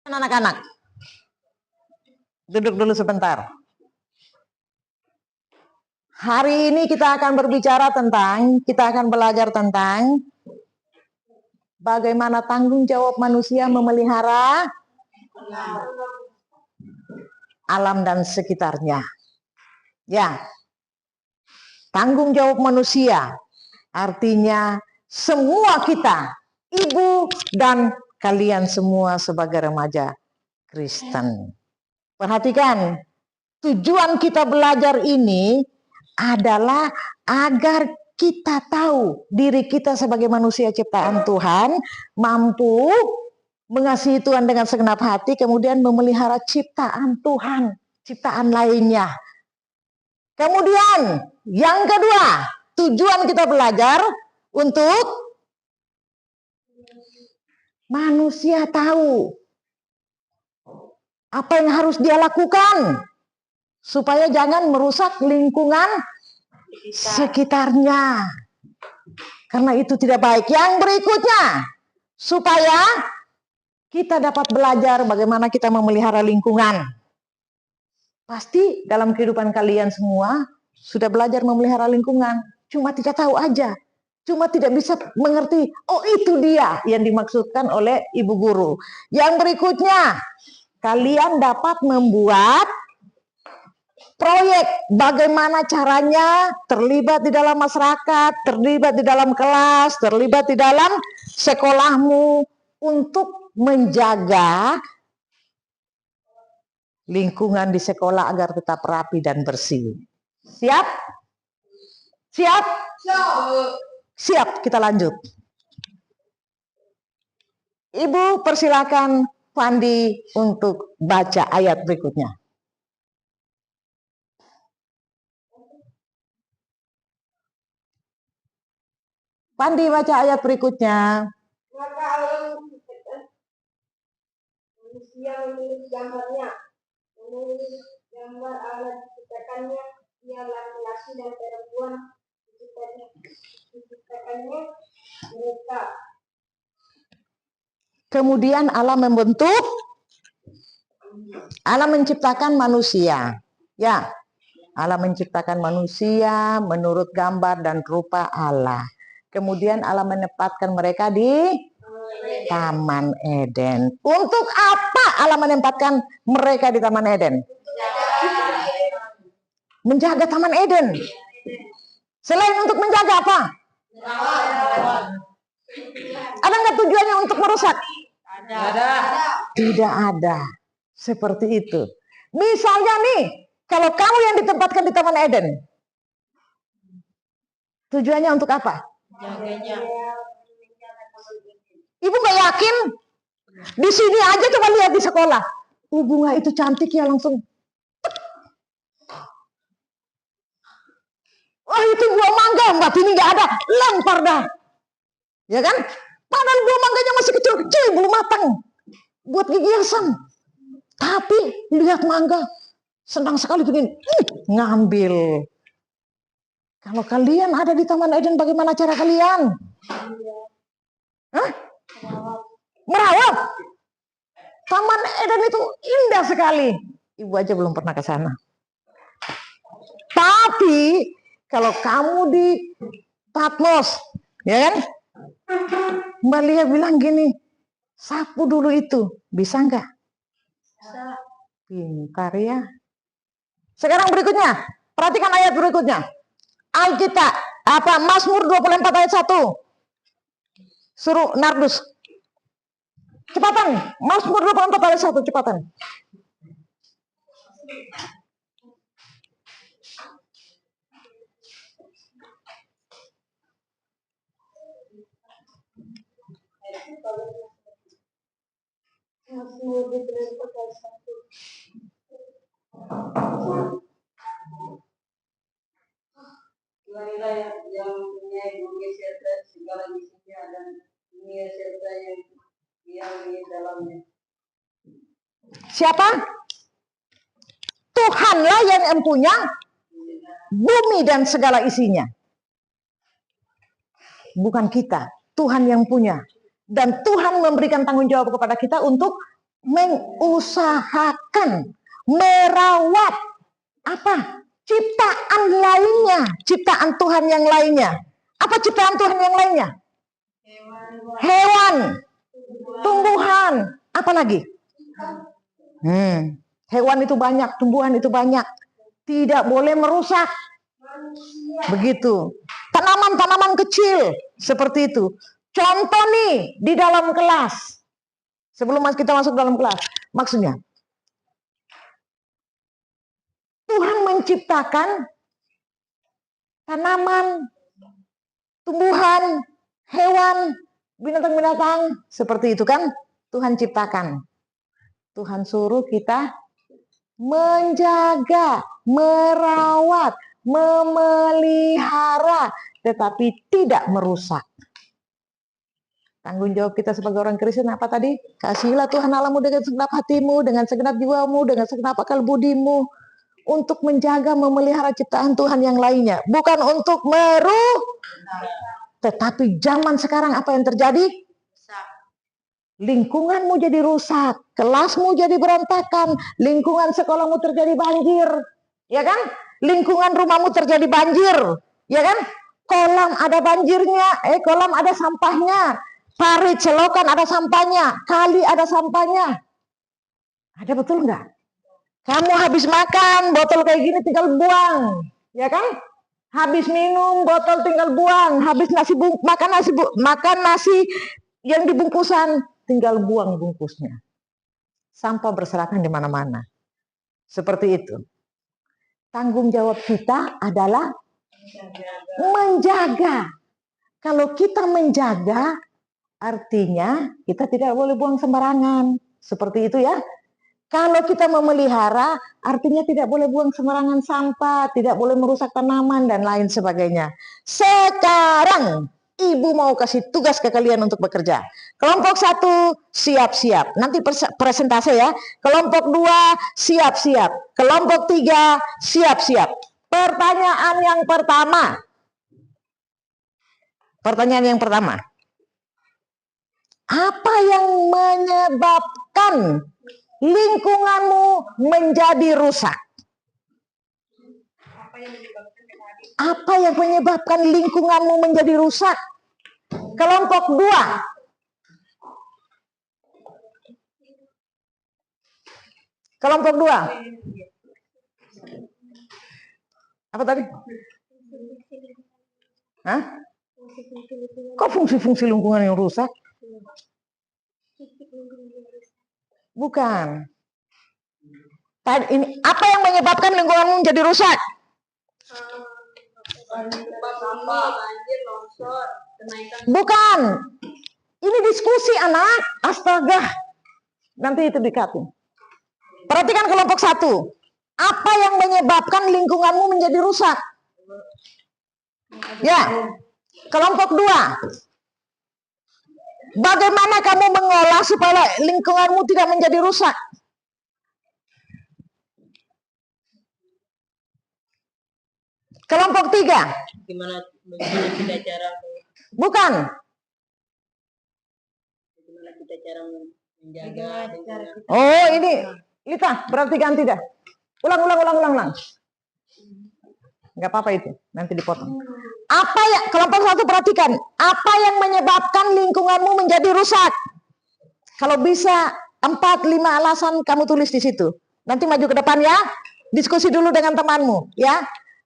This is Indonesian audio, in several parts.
Anak-anak, duduk dulu sebentar. Hari ini kita akan belajar tentang bagaimana tanggung jawab manusia memelihara alam dan sekitarnya. Ya, tanggung jawab manusia artinya semua kita, ibu dan kalian semua sebagai remaja Kristen. Perhatikan, tujuan kita belajar ini adalah agar kita tahu diri kita sebagai manusia ciptaan Tuhan, mampu mengasihi Tuhan dengan segenap hati, kemudian memelihara ciptaan Tuhan, ciptaan lainnya. Kemudian yang kedua, tujuan kita belajar untuk manusia tahu apa yang harus dia lakukan supaya jangan merusak lingkungan sekitarnya. Karena itu tidak baik. Yang berikutnya, supaya kita dapat belajar bagaimana kita memelihara lingkungan. Pasti dalam kehidupan kalian semua sudah belajar memelihara lingkungan. Cuma tidak tahu aja. Cuma tidak bisa mengerti, oh itu dia yang dimaksudkan oleh ibu guru. Yang berikutnya, kalian dapat membuat proyek bagaimana caranya terlibat di dalam masyarakat, terlibat di dalam kelas, terlibat di dalam sekolahmu untuk menjaga lingkungan di sekolah agar tetap rapi dan bersih. Siap? Siap? Siap, kita lanjut. Ibu persilakan Pandi untuk baca ayat berikutnya. Pandi baca ayat berikutnya. Maka Allah menciptakan manusia menurut gambarnya. Menurut gambar Allah diciptakannya, ia laki-laki dan perempuan diciptakannya mereka. Kemudian Allah menciptakan manusia. Ya, Allah menciptakan manusia menurut gambar dan rupa Allah. Kemudian Allah menempatkan mereka di Taman Eden. Untuk apa Allah menempatkan mereka di Taman Eden? Menjaga Taman Eden. Selain untuk menjaga apa? Ada nggak tujuannya untuk merusak? Ada. Tidak ada. Seperti itu. Misalnya nih, kalau kamu yang ditempatkan di Taman Eden, tujuannya untuk apa? Jaganya. Ibu gak yakin? Di sini aja coba lihat di sekolah. Bunga itu cantik ya langsung. Wah itu buah mangga, mbak ini gak ada. Lempar dah. Ya kan? Padahal buah mangganya masih kecil-kecil, belum matang. Buat gigisan. Tapi lihat mangga. Senang sekali begini. Ngambil. Kalau kalian ada di Taman Eden, bagaimana cara kalian? Hah? Merawat. Taman Eden itu indah sekali. Ibu aja belum pernah ke sana. Tapi kalau kamu di Patmos, ya kan? Mbak Lia bilang gini, sapu dulu itu, bisa nggak? Pintar ya. Sekarang berikutnya, perhatikan ayat berikutnya. Alkitab, Mazmur 24 ayat 1. Suruh Nardus. Cepatan, Mazmur 24 ayat 1, cepatan. Mazmur 24 ayat 1. Marilah yang mempunyai bumi serta segala isinya dan dunia serta yang di dalamnya. Siapa? Tuhanlah yang mempunyai bumi dan segala isinya. Bukan kita, Tuhan yang punya. Dan Tuhan memberikan tanggung jawab kepada kita untuk mengusahakan, merawat apa? Ciptaan lainnya, ciptaan Tuhan yang lainnya. Apa ciptaan Tuhan yang lainnya? Hewan, tumbuhan, apa lagi? Hewan itu banyak, tumbuhan itu banyak. Tidak boleh merusak. Begitu. Tanaman-tanaman kecil seperti itu. Contoh nih di dalam kelas. Sebelum kita masuk dalam kelas, maksudnya Tuhan menciptakan tanaman, tumbuhan, hewan, binatang-binatang seperti itu kan Tuhan ciptakan. Tuhan suruh kita menjaga, merawat, memelihara, tetapi tidak merusak. Tanggung jawab kita sebagai orang Kristen apa tadi? Kasihilah Tuhan Allahmu dengan segenap hatimu, dengan segenap jiwamu, dengan segenap akal budimu, untuk menjaga, memelihara ciptaan Tuhan yang lainnya. Bukan untuk tetapi zaman sekarang apa yang terjadi? Lingkunganmu jadi rusak, kelasmu jadi berantakan, lingkungan sekolahmu terjadi banjir, ya kan? Lingkungan rumahmu terjadi banjir, ya kan? Kolam ada banjirnya, kolam ada sampahnya, parit selokan ada sampahnya, kali ada sampahnya. Ada betul nggak? Kamu habis makan, botol kayak gini tinggal buang, ya kan? Habis minum, botol tinggal buang. Habis makan nasi yang dibungkusan, tinggal buang bungkusnya. Sampah berserakan di mana-mana. Seperti itu. Tanggung jawab kita adalah menjaga. Kalau kita menjaga, artinya kita tidak boleh buang sembarangan. Seperti itu ya. Kalau kita memelihara, artinya tidak boleh buang sembarangan sampah, tidak boleh merusak tanaman, dan lain sebagainya. Sekarang, Ibu mau kasih tugas ke kalian untuk bekerja. Kelompok 1, siap-siap. Nanti presentase ya. Kelompok 2, siap-siap. Kelompok 3, siap-siap. Pertanyaan yang pertama. Apa yang menyebabkan lingkunganmu menjadi rusak? Apa yang menyebabkan lingkunganmu menjadi rusak? Kelompok 2. Kelompok 2. Apa tadi? Hah? Kok fungsi-fungsi lingkungan yang rusak? Bukan. Ini apa yang menyebabkan lingkunganmu menjadi rusak? Bukan. Ini diskusi anak. Astaga. Nanti itu dikatin. Perhatikan kelompok 1. Apa yang menyebabkan lingkunganmu menjadi rusak? Ya. Kelompok 2. Bagaimana kamu mengolah supaya lingkunganmu tidak menjadi rusak? Kelompok 3. Gimana kita cara? Bukan. Gimana kita cara menjaga? Oh, ini Lita, perhatikan tidak? Ulang. Enggak apa-apa itu, nanti dipotong. Apa ya, kelompok 1 perhatikan, apa yang menyebabkan lingkunganmu menjadi rusak? Kalau bisa 4-5 alasan kamu tulis di situ. Nanti maju ke depan ya. Diskusi dulu dengan temanmu ya.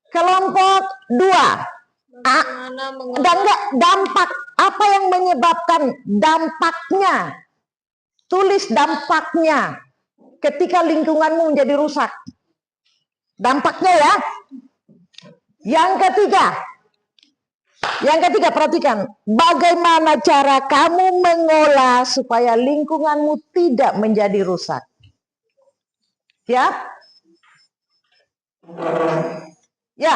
Kelompok 2. Dampak. Apa yang menyebabkan dampaknya? Tulis dampaknya ketika lingkunganmu menjadi rusak. Dampaknya ya. Yang ketiga perhatikan. Bagaimana cara kamu mengolah supaya lingkunganmu tidak menjadi rusak? Ya? Ya.